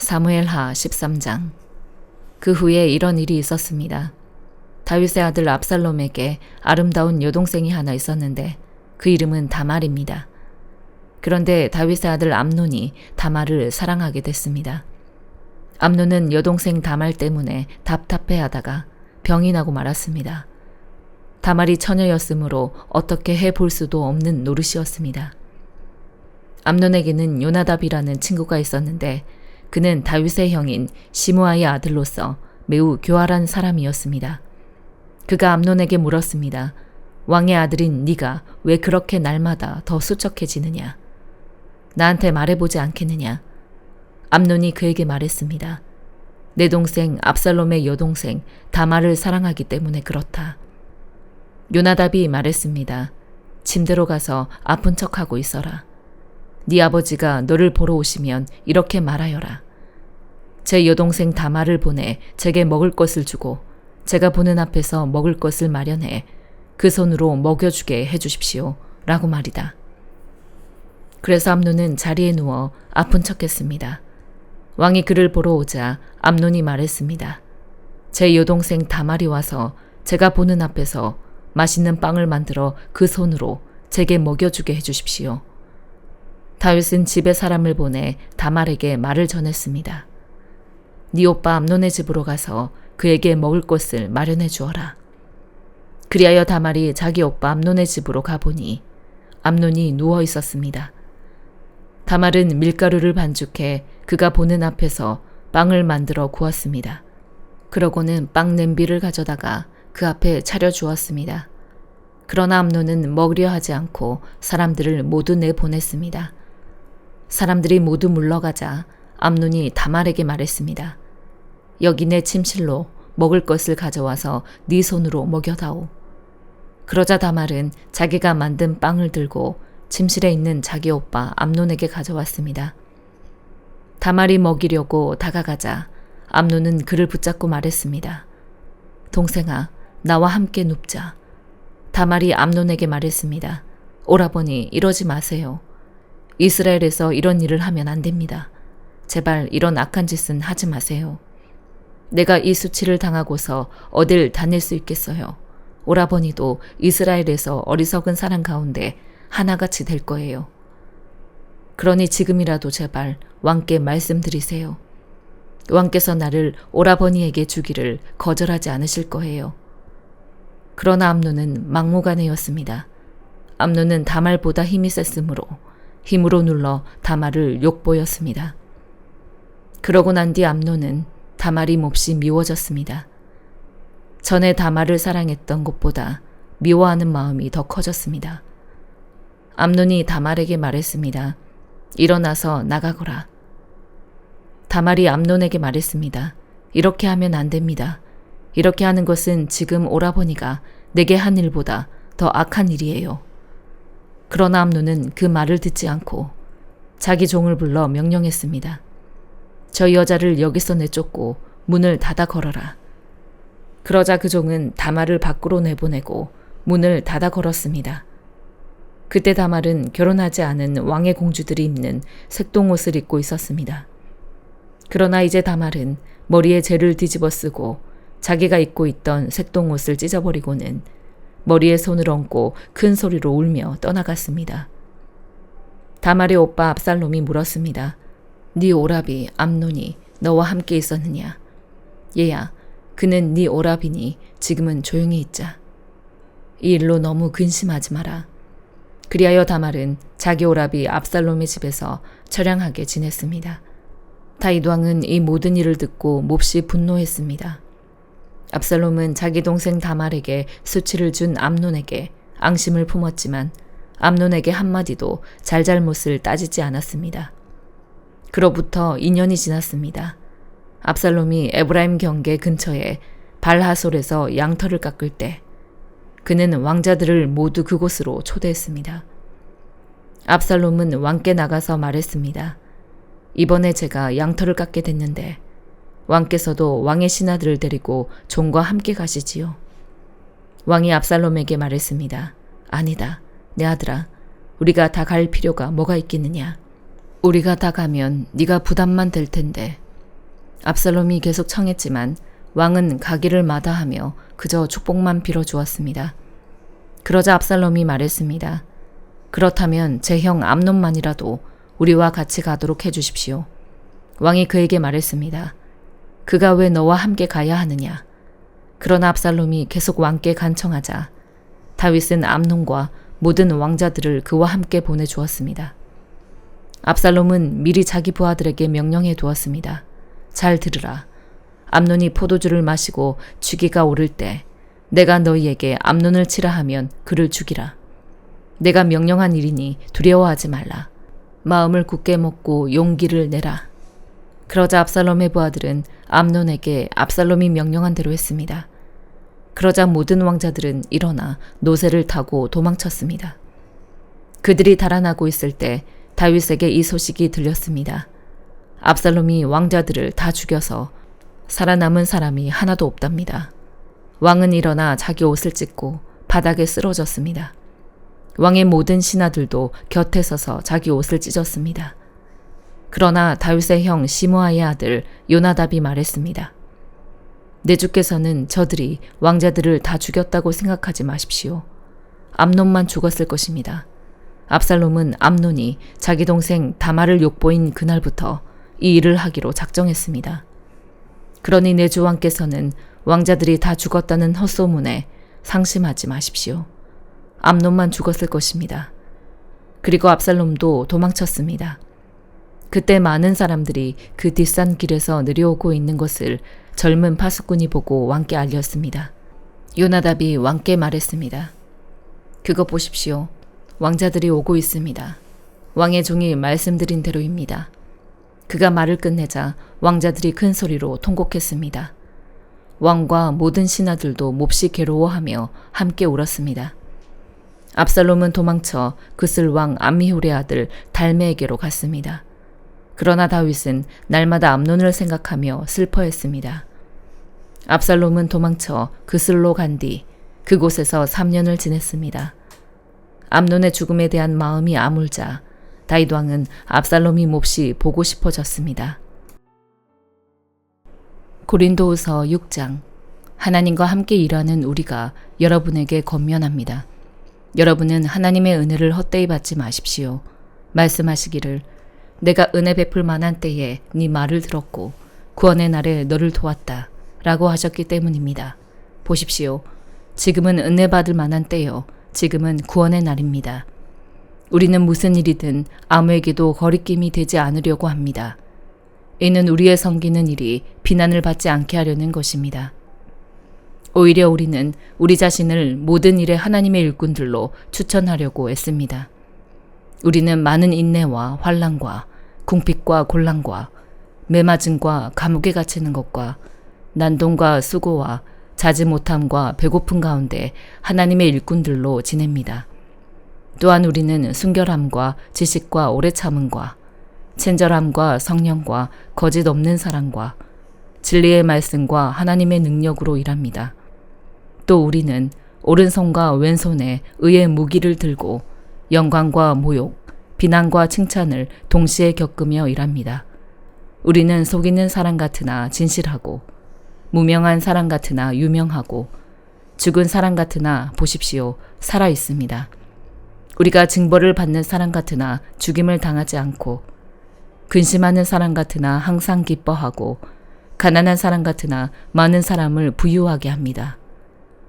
사무엘하 13장. 그 후에 이런 일이 있었습니다. 다윗의 아들 압살롬에게 아름다운 여동생이 하나 있었는데 그 이름은 다말입니다. 그런데 다윗의 아들 암논이 다말을 사랑하게 됐습니다. 암논은 여동생 다말 때문에 답답해하다가 병이 나고 말았습니다. 다말이 처녀였으므로 어떻게 해볼 수도 없는 노릇이었습니다. 암논에게는 요나답이라는 친구가 있었는데 그는 다윗의 형인 시므아의 아들로서 매우 교활한 사람이었습니다. 그가 암논에게 물었습니다. 왕의 아들인 네가 왜 그렇게 날마다 더 수척해지느냐? 나한테 말해보지 않겠느냐? 암논이 그에게 말했습니다. 내 동생 압살롬의 여동생 다말을 사랑하기 때문에 그렇다. 요나답이 말했습니다. 침대로 가서 아픈 척하고 있어라. 네 아버지가 너를 보러 오시면 이렇게 말하여라. 제 여동생 다말을 보내 제게 먹을 것을 주고 제가 보는 앞에서 먹을 것을 마련해 그 손으로 먹여주게 해주십시오. 라고 말이다. 그래서 암논은 자리에 누워 아픈 척했습니다. 왕이 그를 보러 오자 암논이 말했습니다. 제 여동생 다말이 와서 제가 보는 앞에서 맛있는 빵을 만들어 그 손으로 제게 먹여주게 해주십시오. 다윗은 집에 사람을 보내 다말에게 말을 전했습니다. 네 오빠 암논의 집으로 가서 그에게 먹을 것을 마련해 주어라. 그리하여 다말이 자기 오빠 암논의 집으로 가보니 암논이 누워 있었습니다. 다말은 밀가루를 반죽해 그가 보는 앞에서 빵을 만들어 구웠습니다. 그러고는 빵 냄비를 가져다가 그 앞에 차려주었습니다. 그러나 암논은 먹으려 하지 않고 사람들을 모두 내보냈습니다. 사람들이 모두 물러가자 암논이 다말에게 말했습니다. 여기 내 침실로 먹을 것을 가져와서 네 손으로 먹여다오. 그러자 다말은 자기가 만든 빵을 들고 침실에 있는 자기 오빠 암논에게 가져왔습니다. 다말이 먹이려고 다가가자 암논은 그를 붙잡고 말했습니다. 동생아, 나와 함께 눕자. 다말이 암논에게 말했습니다. 오라버니, 이러지 마세요. 이스라엘에서 이런 일을 하면 안 됩니다. 제발 이런 악한 짓은 하지 마세요. 내가 이 수치를 당하고서 어딜 다닐 수 있겠어요. 오라버니도 이스라엘에서 어리석은 사람 가운데 하나같이 될 거예요. 그러니 지금이라도 제발 왕께 말씀드리세요. 왕께서 나를 오라버니에게 주기를 거절하지 않으실 거예요. 그러나 암논은 막무가내였습니다. 암논은 다말보다 힘이 셌으므로 힘으로 눌러 다말을 욕보였습니다. 그러고 난 뒤 암논은 다말이 몹시 미워졌습니다. 전에 다말을 사랑했던 것보다 미워하는 마음이 더 커졌습니다. 암논이 다말에게 말했습니다. 일어나서 나가거라. 다말이 암논에게 말했습니다. 이렇게 하면 안 됩니다. 이렇게 하는 것은 지금 오라버니가 내게 한 일보다 더 악한 일이에요. 그러나 암논은 그 말을 듣지 않고 자기 종을 불러 명령했습니다. 저 여자를 여기서 내쫓고 문을 닫아 걸어라. 그러자 그 종은 다말을 밖으로 내보내고 문을 닫아 걸었습니다. 그때 다말은 결혼하지 않은 왕의 공주들이 입는 색동옷을 입고 있었습니다. 그러나 이제 다말은 머리에 재를 뒤집어 쓰고 자기가 입고 있던 색동옷을 찢어버리고는 머리에 손을 얹고 큰 소리로 울며 떠나갔습니다. 다말의 오빠 압살롬이 물었습니다. 네 오라비 암논이 너와 함께 있었느냐? 얘야, 그는 네 오라비니 지금은 조용히 있자. 이 일로 너무 근심하지 마라. 그리하여 다말은 자기 오라비 압살롬의 집에서 처량하게 지냈습니다. 다윗 왕은 이 모든 일을 듣고 몹시 분노했습니다. 압살롬은 자기 동생 다말에게 수치를 준 암논에게 앙심을 품었지만 암논에게 한마디도 잘잘못을 따지지 않았습니다. 그로부터 2년이 지났습니다. 압살롬이 에브라임 경계 근처에 발하솔에서 양털을 깎을 때 그는 왕자들을 모두 그곳으로 초대했습니다. 압살롬은 왕께 나가서 말했습니다. 이번에 제가 양털을 깎게 됐는데 왕께서도 왕의 신하들을 데리고 종과 함께 가시지요. 왕이 압살롬에게 말했습니다. 아니다, 내 아들아. 우리가 다 갈 필요가 뭐가 있겠느냐. 우리가 다 가면 네가 부담만 될 텐데 압살롬이 계속 청했지만 왕은 가기를 마다하며 그저 축복만 빌어주었습니다. 그러자 압살롬이 말했습니다. 그렇다면 제 형 암논만이라도 우리와 같이 가도록 해주십시오. 왕이 그에게 말했습니다. 그가 왜 너와 함께 가야 하느냐? 그러나 압살롬이 계속 왕께 간청하자 다윗은 암논과 모든 왕자들을 그와 함께 보내주었습니다. 압살롬은 미리 자기 부하들에게 명령해 두었습니다. 잘 들으라. 암논이 포도주를 마시고 취기가 오를 때 내가 너희에게 암논을 치라 하면 그를 죽이라. 내가 명령한 일이니 두려워하지 말라. 마음을 굳게 먹고 용기를 내라. 그러자 압살롬의 부하들은 암논에게 압살롬이 명령한 대로 했습니다. 그러자 모든 왕자들은 일어나 노새를 타고 도망쳤습니다. 그들이 달아나고 있을 때 다윗에게 이 소식이 들렸습니다. 압살롬이 왕자들을 다 죽여서 살아남은 사람이 하나도 없답니다. 왕은 일어나 자기 옷을 찢고 바닥에 쓰러졌습니다. 왕의 모든 신하들도 곁에 서서 자기 옷을 찢었습니다. 그러나 다윗의 형 시므아의 아들 요나답이 말했습니다. 내 주께서는 저들이 왕자들을 다 죽였다고 생각하지 마십시오. 암논만 죽었을 것입니다. 압살롬은 암논이 자기 동생 다말을 욕보인 그날부터 이 일을 하기로 작정했습니다. 그러니 내 주왕께서는 왕자들이 다 죽었다는 헛소문에 상심하지 마십시오. 암논만 죽었을 것입니다. 그리고 압살롬도 도망쳤습니다. 그때 많은 사람들이 그 뒷산 길에서 내려오고 있는 것을 젊은 파수꾼이 보고 왕께 알렸습니다. 요나답이 왕께 말했습니다. 그거 보십시오. 왕자들이 오고 있습니다. 왕의 종이 말씀드린 대로입니다. 그가 말을 끝내자 왕자들이 큰 소리로 통곡했습니다. 왕과 모든 신하들도 몹시 괴로워하며 함께 울었습니다. 압살롬은 도망쳐 그슬 왕 암미훌의 아들 달메에게로 갔습니다. 그러나 다윗은 날마다 암논을 생각하며 슬퍼했습니다. 압살롬은 도망쳐 그슬로 간 뒤 그곳에서 3년을 지냈습니다. 암논의 죽음에 대한 마음이 아물자 다윗 왕은 압살롬이 몹시 보고 싶어졌습니다. 고린도후서 6장. 하나님과 함께 일하는 우리가 여러분에게 권면합니다. 여러분은 하나님의 은혜를 헛되이 받지 마십시오. 말씀하시기를 내가 은혜 베풀 만한 때에 네 말을 들었고 구원의 날에 너를 도왔다 라고 하셨기 때문입니다. 보십시오. 지금은 은혜 받을 만한 때요. 지금은 구원의 날입니다. 우리는 무슨 일이든 아무에게도 거리낌이 되지 않으려고 합니다. 이는 우리의 섬기는 일이 비난을 받지 않게 하려는 것입니다. 오히려 우리는 우리 자신을 모든 일에 하나님의 일꾼들로 추천하려고 애씁니다. 우리는 많은 인내와 환난과 궁핍과 곤란과 매맞음과 감옥에 갇히는 것과 난동과 수고와 자지 못함과 배고픔 가운데 하나님의 일꾼들로 지냅니다. 또한 우리는 순결함과 지식과 오래 참음과 친절함과 성령과 거짓 없는 사랑과 진리의 말씀과 하나님의 능력으로 일합니다. 또 우리는 오른손과 왼손에 의의 무기를 들고 영광과 모욕, 비난과 칭찬을 동시에 겪으며 일합니다. 우리는 속이는 사람 같으나 진실하고 무명한 사람 같으나 유명하고 죽은 사람 같으나 보십시오. 살아 있습니다. 우리가 징벌을 받는 사람 같으나 죽임을 당하지 않고 근심하는 사람 같으나 항상 기뻐하고 가난한 사람 같으나 많은 사람을 부유하게 합니다.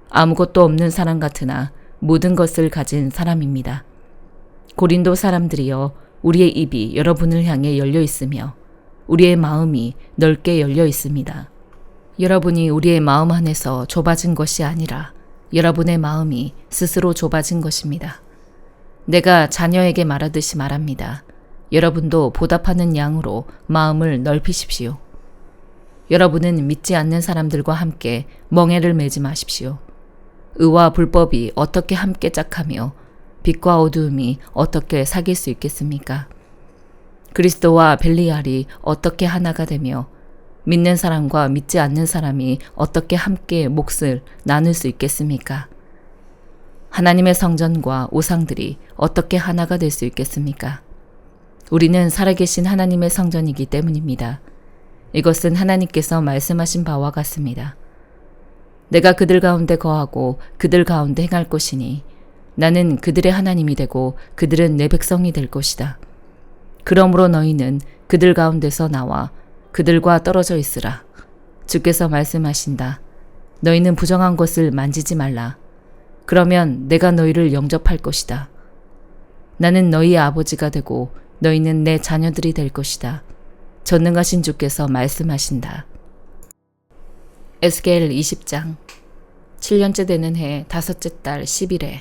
아무것도 없는 사람 같으나 모든 것을 가진 사람입니다. 고린도 사람들이여 우리의 입이 여러분을 향해 열려 있으며 우리의 마음이 넓게 열려 있습니다. 여러분이 우리의 마음 안에서 좁아진 것이 아니라 여러분의 마음이 스스로 좁아진 것입니다. 내가 자녀에게 말하듯이 말합니다. 여러분도 보답하는 양으로 마음을 넓히십시오. 여러분은 믿지 않는 사람들과 함께 멍에를 매지 마십시오. 의와 불법이 어떻게 함께 짝하며 빛과 어두움이 어떻게 사귈 수 있겠습니까? 그리스도와 벨리알이 어떻게 하나가 되며 믿는 사람과 믿지 않는 사람이 어떻게 함께 몫을 나눌 수 있겠습니까? 하나님의 성전과 우상들이 어떻게 하나가 될 수 있겠습니까? 우리는 살아계신 하나님의 성전이기 때문입니다. 이것은 하나님께서 말씀하신 바와 같습니다. 내가 그들 가운데 거하고 그들 가운데 행할 것이니 나는 그들의 하나님이 되고 그들은 내 백성이 될 것이다. 그러므로 너희는 그들 가운데서 나와 그들과 떨어져 있으라. 주께서 말씀하신다. 너희는 부정한 것을 만지지 말라. 그러면 내가 너희를 영접할 것이다. 나는 너희의 아버지가 되고 너희는 내 자녀들이 될 것이다. 전능하신 주께서 말씀하신다. 에스겔 20장 7년째 되는 해 5째 달 10일에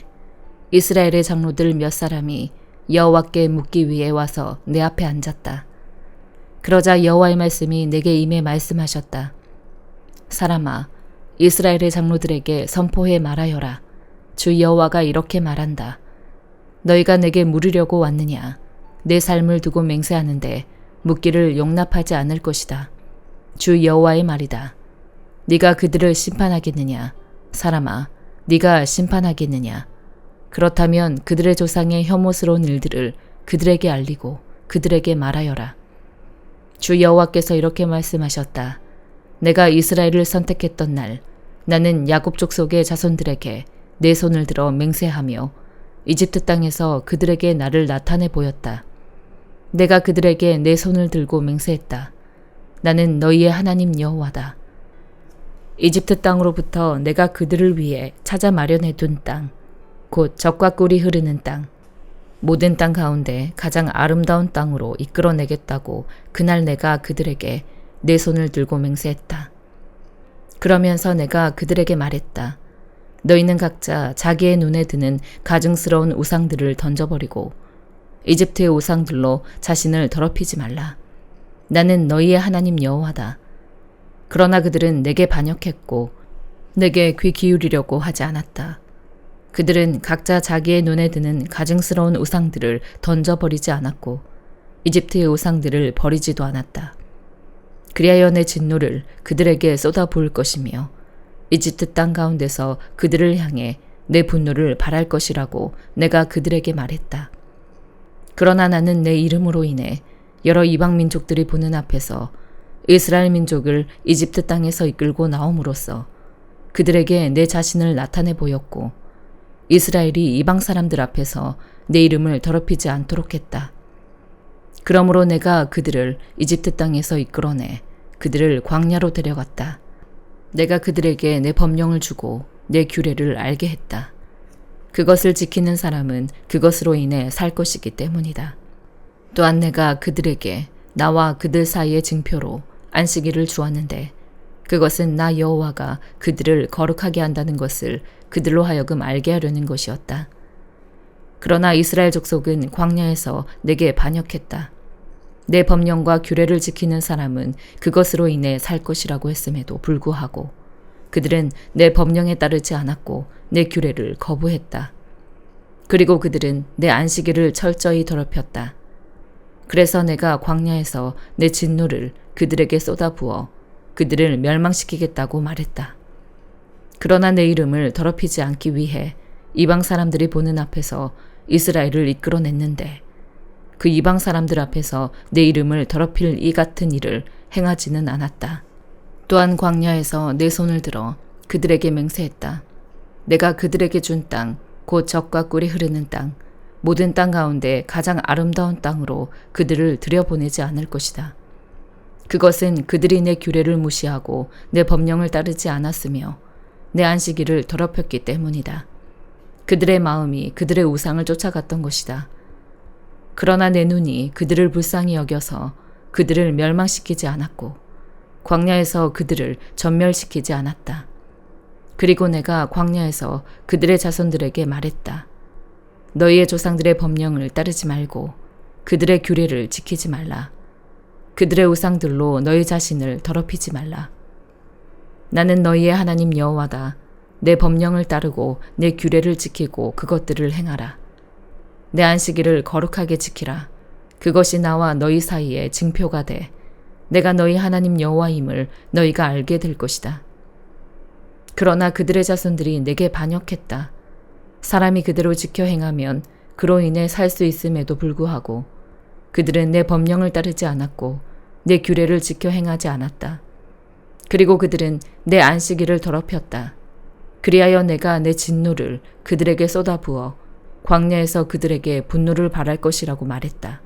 이스라엘의 장로들 몇 사람이 여호와께 묻기 위해 와서 내 앞에 앉았다. 그러자 여호와의 말씀이 내게 임해 말씀하셨다. 사람아, 이스라엘의 장로들에게 선포해 말하여라. 주 여호와가 이렇게 말한다. 너희가 내게 물으려고 왔느냐? 내 삶을 두고 맹세하는데 묻기를 용납하지 않을 것이다. 주 여호와의 말이다. 네가 그들을 심판하겠느냐? 사람아, 네가 심판하겠느냐? 그렇다면 그들의 조상의 혐오스러운 일들을 그들에게 알리고 그들에게 말하여라. 주 여호와께서 이렇게 말씀하셨다. 내가 이스라엘을 선택했던 날 나는 야곱 족속의 자손들에게 내 손을 들어 맹세하며 이집트 땅에서 그들에게 나를 나타내 보였다. 내가 그들에게 내 손을 들고 맹세했다. 나는 너희의 하나님 여호와다. 이집트 땅으로부터 내가 그들을 위해 찾아 마련해 둔 땅, 곧 젖과 꿀이 흐르는 땅, 모든 땅 가운데 가장 아름다운 땅으로 이끌어내겠다고 그날 내가 그들에게 내 손을 들고 맹세했다. 그러면서 내가 그들에게 말했다. 너희는 각자 자기의 눈에 드는 가증스러운 우상들을 던져버리고 이집트의 우상들로 자신을 더럽히지 말라. 나는 너희의 하나님 여호와다. 그러나 그들은 내게 반역했고 내게 귀 기울이려고 하지 않았다. 그들은 각자 자기의 눈에 드는 가증스러운 우상들을 던져버리지 않았고 이집트의 우상들을 버리지도 않았다. 그리하여 내 진노를 그들에게 쏟아부을 것이며 이집트 땅 가운데서 그들을 향해 내 분노를 발할 것이라고 내가 그들에게 말했다. 그러나 나는 내 이름으로 인해 여러 이방 민족들이 보는 앞에서 이스라엘 민족을 이집트 땅에서 이끌고 나옴으로써 그들에게 내 자신을 나타내 보였고 이스라엘이 이방 사람들 앞에서 내 이름을 더럽히지 않도록 했다. 그러므로 내가 그들을 이집트 땅에서 이끌어내 그들을 광야로 데려갔다. 내가 그들에게 내 법령을 주고 내 규례를 알게 했다. 그것을 지키는 사람은 그것으로 인해 살 것이기 때문이다. 또한 내가 그들에게 나와 그들 사이의 징표로 안식일을 주었는데 그것은 나 여호와가 그들을 거룩하게 한다는 것을 그들로 하여금 알게 하려는 것이었다. 그러나 이스라엘 족속은 광야에서 내게 반역했다. 내 법령과 규례를 지키는 사람은 그것으로 인해 살 것이라고 했음에도 불구하고 그들은 내 법령에 따르지 않았고 내 규례를 거부했다. 그리고 그들은 내 안식일을 철저히 더럽혔다. 그래서 내가 광야에서 내 진노를 그들에게 쏟아부어 그들을 멸망시키겠다고 말했다. 그러나 내 이름을 더럽히지 않기 위해 이방 사람들이 보는 앞에서 이스라엘을 이끌어냈는데 그 이방 사람들 앞에서 내 이름을 더럽힐 이 같은 일을 행하지는 않았다. 또한 광야에서 내 손을 들어 그들에게 맹세했다. 내가 그들에게 준 땅, 곧 젖과 꿀이 흐르는 땅, 모든 땅 가운데 가장 아름다운 땅으로 그들을 들여보내지 않을 것이다. 그것은 그들이 내 규례를 무시하고 내 법령을 따르지 않았으며 내 안식일을 더럽혔기 때문이다. 그들의 마음이 그들의 우상을 쫓아갔던 것이다. 그러나 내 눈이 그들을 불쌍히 여겨서 그들을 멸망시키지 않았고 광야에서 그들을 전멸시키지 않았다. 그리고 내가 광야에서 그들의 자손들에게 말했다. 너희의 조상들의 법령을 따르지 말고 그들의 규례를 지키지 말라. 그들의 우상들로 너희 자신을 더럽히지 말라. 나는 너희의 하나님 여호와다. 내 법령을 따르고 내 규례를 지키고 그것들을 행하라. 내 안식일을 거룩하게 지키라. 그것이 나와 너희 사이에 징표가 돼 내가 너희 하나님 여호와임을 너희가 알게 될 것이다. 그러나 그들의 자손들이 내게 반역했다. 사람이 그대로 지켜 행하면 그로 인해 살 수 있음에도 불구하고 그들은 내 법령을 따르지 않았고 내 규례를 지켜 행하지 않았다. 그리고 그들은 내 안식일을 더럽혔다. 그리하여 내가 내 진노를 그들에게 쏟아부어 광야에서 그들에게 분노를 발할 것이라고 말했다.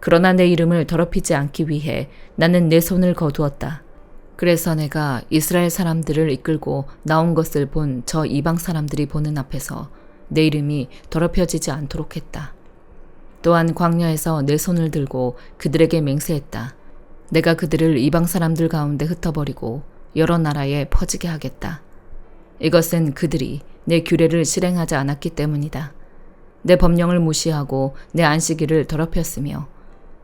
그러나 내 이름을 더럽히지 않기 위해 나는 내 손을 거두었다. 그래서 내가 이스라엘 사람들을 이끌고 나온 것을 본 저 이방 사람들이 보는 앞에서 내 이름이 더럽혀지지 않도록 했다. 또한 광야에서 내 손을 들고 그들에게 맹세했다. 내가 그들을 이방 사람들 가운데 흩어버리고 여러 나라에 퍼지게 하겠다. 이것은 그들이 내 규례를 실행하지 않았기 때문이다. 내 법령을 무시하고 내 안식일을 더럽혔으며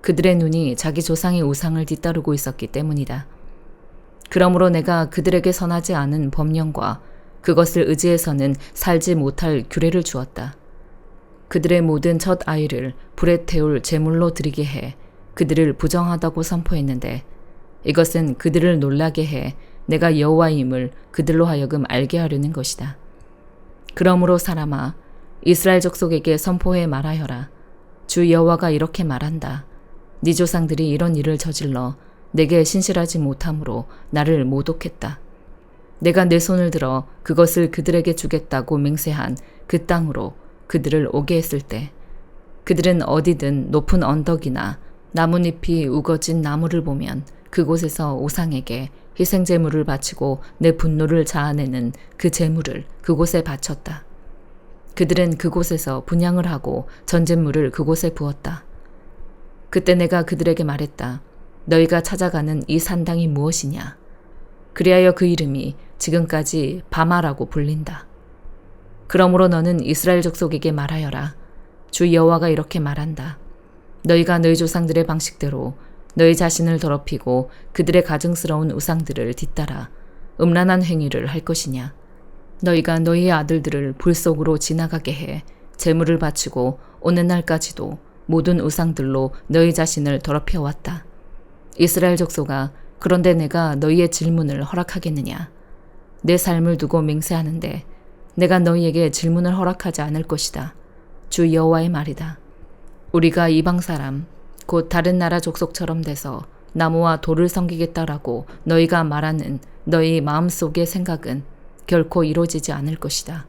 그들의 눈이 자기 조상의 우상을 뒤따르고 있었기 때문이다. 그러므로 내가 그들에게 선하지 않은 법령과 그것을 의지해서는 살지 못할 규례를 주었다. 그들의 모든 첫 아이를 불에 태울 제물로 드리게 해 그들을 부정하다고 선포했는데 이것은 그들을 놀라게 해 내가 여호와임을 그들로 하여금 알게 하려는 것이다. 그러므로 사람아, 이스라엘 족속에게 선포해 말하여라. 주 여호와가 이렇게 말한다. 네 조상들이 이런 일을 저질러 내게 신실하지 못함으로 나를 모독했다. 내가 내 손을 들어 그것을 그들에게 주겠다고 맹세한 그 땅으로 그들을 오게 했을 때 그들은 어디든 높은 언덕이나 나뭇잎이 우거진 나무를 보면 그곳에서 우상에게 희생제물을 바치고 내 분노를 자아내는 그 제물을 그곳에 바쳤다. 그들은 그곳에서 분향을 하고 전제물을 그곳에 부었다. 그때 내가 그들에게 말했다. 너희가 찾아가는 이 산당이 무엇이냐? 그리하여 그 이름이 지금까지 바마라고 불린다. 그러므로 너는 이스라엘 족속에게 말하여라. 주 여호와가 이렇게 말한다. 너희가 너희 조상들의 방식대로 너희 자신을 더럽히고 그들의 가증스러운 우상들을 뒤따라 음란한 행위를 할 것이냐? 너희가 너희의 아들들을 불 속으로 지나가게 해 제물을 바치고 오늘날까지도 모든 우상들로 너희 자신을 더럽혀 왔다. 이스라엘 족속아, 그런데 내가 너희의 질문을 허락하겠느냐? 내 삶을 두고 맹세하는데 내가 너희에게 질문을 허락하지 않을 것이다. 주 여호와의 말이다. 우리가 이방 사람, 곧 다른 나라 족속처럼 돼서 나무와 돌을 섬기겠다라고 너희가 말하는 너희 마음속의 생각은 결코 이루어지지 않을 것이다.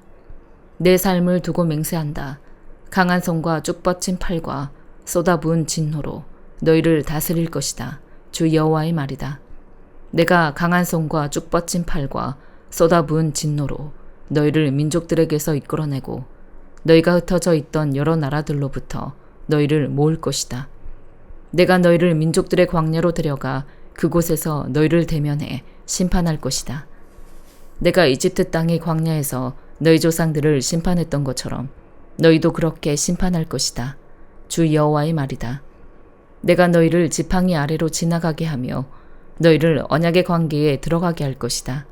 내 삶을 두고 맹세한다. 강한 손과 쭉 뻗친 팔과 쏟아부은 진노로 너희를 다스릴 것이다. 주 여호와의 말이다. 내가 강한 손과 쭉 뻗친 팔과 쏟아부은 진노로 너희를 민족들에게서 이끌어내고 너희가 흩어져 있던 여러 나라들로부터 너희를 모을 것이다. 내가 너희를 민족들의 광야로 데려가 그곳에서 너희를 대면해 심판할 것이다. 내가 이집트 땅의 광야에서 너희 조상들을 심판했던 것처럼 너희도 그렇게 심판할 것이다. 주 여호와의 말이다. 내가 너희를 지팡이 아래로 지나가게 하며 너희를 언약의 관계에 들어가게 할 것이다.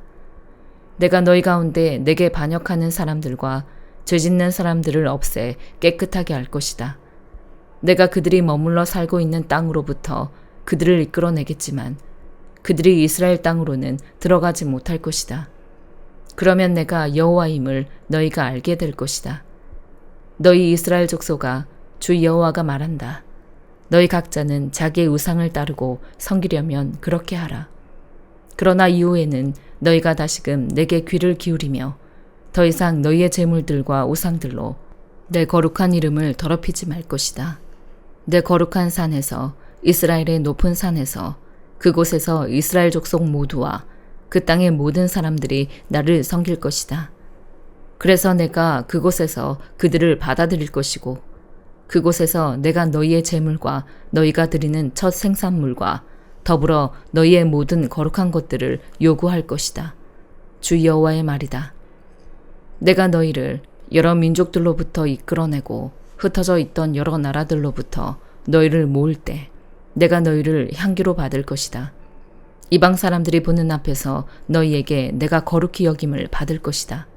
내가 너희 가운데 내게 반역하는 사람들과 죄짓는 사람들을 없애 깨끗하게 할 것이다. 내가 그들이 머물러 살고 있는 땅으로부터 그들을 이끌어내겠지만 그들이 이스라엘 땅으로는 들어가지 못할 것이다. 그러면 내가 여호와임을 너희가 알게 될 것이다. 너희 이스라엘 족속아, 주 여호와가 말한다. 너희 각자는 자기의 우상을 따르고 섬기려면 그렇게 하라. 그러나 이후에는 너희가 다시금 내게 귀를 기울이며 더 이상 너희의 제물들과 우상들로 내 거룩한 이름을 더럽히지 말 것이다. 내 거룩한 산에서, 이스라엘의 높은 산에서, 그곳에서 이스라엘 족속 모두와 그 땅의 모든 사람들이 나를 섬길 것이다. 그래서 내가 그곳에서 그들을 받아들일 것이고 그곳에서 내가 너희의 제물과 너희가 드리는 첫 생산물과 더불어 너희의 모든 거룩한 것들을 요구할 것이다. 주 여호와의 말이다. 내가 너희를 여러 민족들로부터 이끌어내고 흩어져 있던 여러 나라들로부터 너희를 모을 때 내가 너희를 향기로 받을 것이다. 이방 사람들이 보는 앞에서 너희에게 내가 거룩히 여김을 받을 것이다.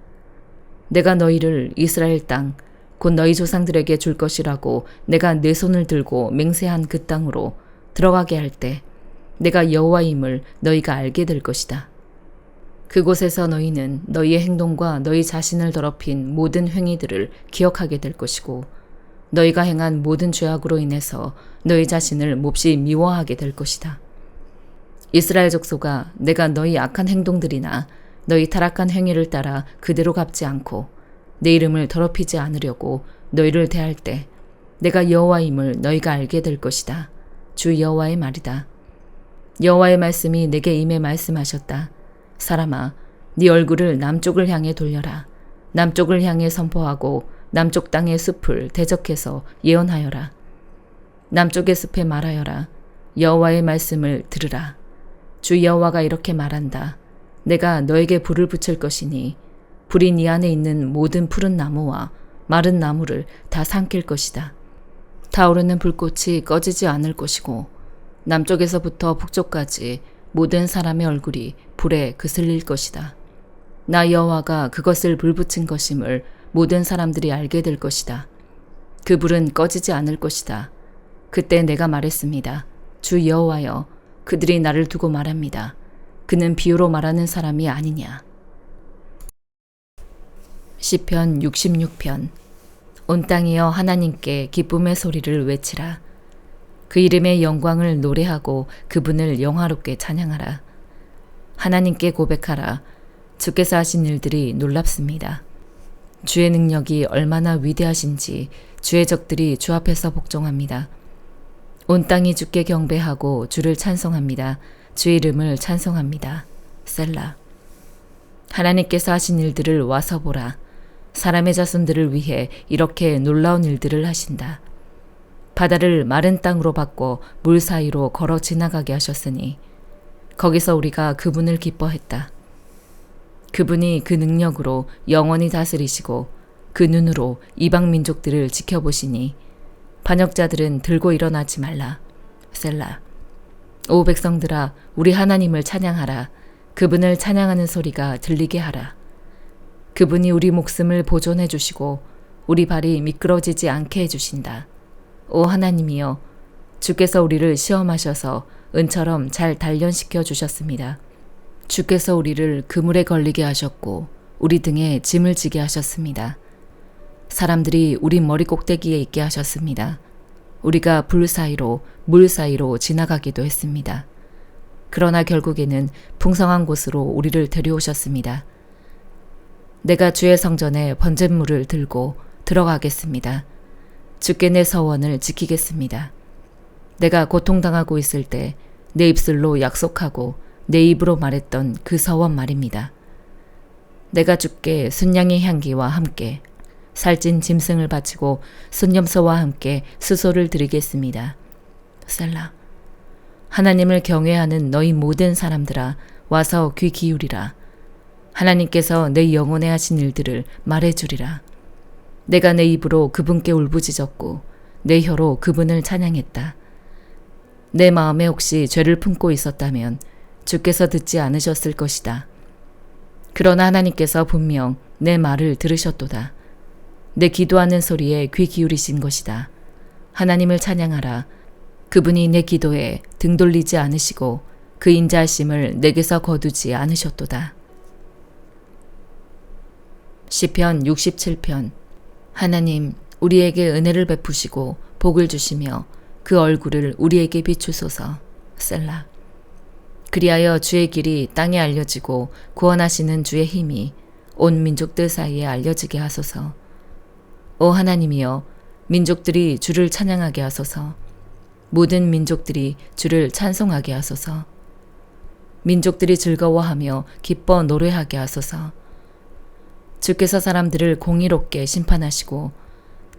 내가 너희를 이스라엘 땅, 곧 너희 조상들에게 줄 것이라고 내가 내 손을 들고 맹세한 그 땅으로 들어가게 할 때 내가 여호와임을 너희가 알게 될 것이다. 그곳에서 너희는 너희의 행동과 너희 자신을 더럽힌 모든 행위들을 기억하게 될 것이고 너희가 행한 모든 죄악으로 인해서 너희 자신을 몹시 미워하게 될 것이다. 이스라엘 족속아, 내가 너희 악한 행동들이나 너희 타락한 행위를 따라 그대로 갚지 않고 내 이름을 더럽히지 않으려고 너희를 대할 때 내가 여호와임을 너희가 알게 될 것이다. 주 여호와의 말이다. 여호와의 말씀이 내게 임해 말씀하셨다. 사람아, 네 얼굴을 남쪽을 향해 돌려라. 남쪽을 향해 선포하고 남쪽 땅의 숲을 대적해서 예언하여라. 남쪽의 숲에 말하여라. 여호와의 말씀을 들으라. 주 여호와가 이렇게 말한다. 내가 너에게 불을 붙일 것이니 불이 네 안에 있는 모든 푸른 나무와 마른 나무를 다 삼킬 것이다. 타오르는 불꽃이 꺼지지 않을 것이고 남쪽에서부터 북쪽까지 모든 사람의 얼굴이 불에 그슬릴 것이다. 나 여호와가 그것을 불붙인 것임을 모든 사람들이 알게 될 것이다. 그 불은 꺼지지 않을 것이다. 그때 내가 말했습니다. 주 여호와여, 그들이 나를 두고 말합니다. 그는 비유로 말하는 사람이 아니냐. 시편 66편. 온 땅이여 하나님께 기쁨의 소리를 외치라. 그 이름의 영광을 노래하고 그분을 영화롭게 찬양하라. 하나님께 고백하라. 주께서 하신 일들이 놀랍습니다. 주의 능력이 얼마나 위대하신지 주의 적들이 주 앞에서 복종합니다. 온 땅이 주께 경배하고 주를 찬송합니다. 주의 이름을 찬송합니다. 셀라. 하나님께서 하신 일들을 와서 보라. 사람의 자손들을 위해 이렇게 놀라운 일들을 하신다. 바다를 마른 땅으로 바꿔 물 사이로 걸어 지나가게 하셨으니 거기서 우리가 그분을 기뻐했다. 그분이 그 능력으로 영원히 다스리시고 그 눈으로 이방 민족들을 지켜보시니 반역자들은 들고 일어나지 말라. 셀라. 오 백성들아, 우리 하나님을 찬양하라. 그분을 찬양하는 소리가 들리게 하라. 그분이 우리 목숨을 보존해 주시고 우리 발이 미끄러지지 않게 해주신다. 오 하나님이여, 주께서 우리를 시험하셔서 은처럼 잘 단련시켜 주셨습니다. 주께서 우리를 그물에 걸리게 하셨고 우리 등에 짐을 지게 하셨습니다. 사람들이 우리 머리 꼭대기에 있게 하셨습니다. 우리가 불 사이로 물 사이로 지나가기도 했습니다. 그러나 결국에는 풍성한 곳으로 우리를 데려오셨습니다. 내가 주의 성전에 번제물을 들고 들어가겠습니다. 주께 내 서원을 지키겠습니다. 내가 고통당하고 있을 때 내 입술로 약속하고 내 입으로 말했던 그 서원 말입니다. 내가 주께 순양의 향기와 함께 살찐 짐승을 바치고 순염소와 함께 수소를 드리겠습니다. 셀라. 하나님을 경외하는 너희 모든 사람들아, 와서 귀 기울이라. 하나님께서 내 영혼에 하신 일들을 말해주리라. 내가 내 입으로 그분께 울부짖었고 내 혀로 그분을 찬양했다. 내 마음에 혹시 죄를 품고 있었다면 주께서 듣지 않으셨을 것이다. 그러나 하나님께서 분명 내 말을 들으셨도다. 내 기도하는 소리에 귀 기울이신 것이다. 하나님을 찬양하라. 그분이 내 기도에 등 돌리지 않으시고 그 인자하심을 내게서 거두지 않으셨도다. 시편 67편. 하나님, 우리에게 은혜를 베푸시고 복을 주시며 그 얼굴을 우리에게 비추소서. 셀라. 그리하여 주의 길이 땅에 알려지고 구원하시는 주의 힘이 온 민족들 사이에 알려지게 하소서. 오 하나님이여, 민족들이 주를 찬양하게 하소서. 모든 민족들이 주를 찬송하게 하소서. 민족들이 즐거워하며 기뻐 노래하게 하소서. 주께서 사람들을 공의롭게 심판하시고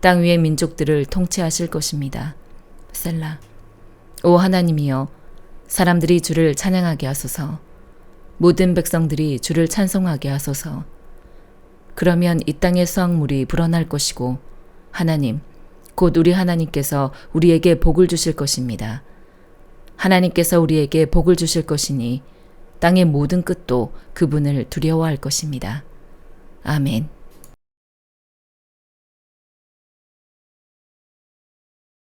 땅 위의 민족들을 통치하실 것입니다. 셀라. 오 하나님이여, 사람들이 주를 찬양하게 하소서. 모든 백성들이 주를 찬송하게 하소서. 그러면 이 땅의 수확물이 불어날 것이고 하나님, 곧 우리 하나님께서 우리에게 복을 주실 것입니다. 하나님께서 우리에게 복을 주실 것이니 땅의 모든 끝도 그분을 두려워할 것입니다. 아멘.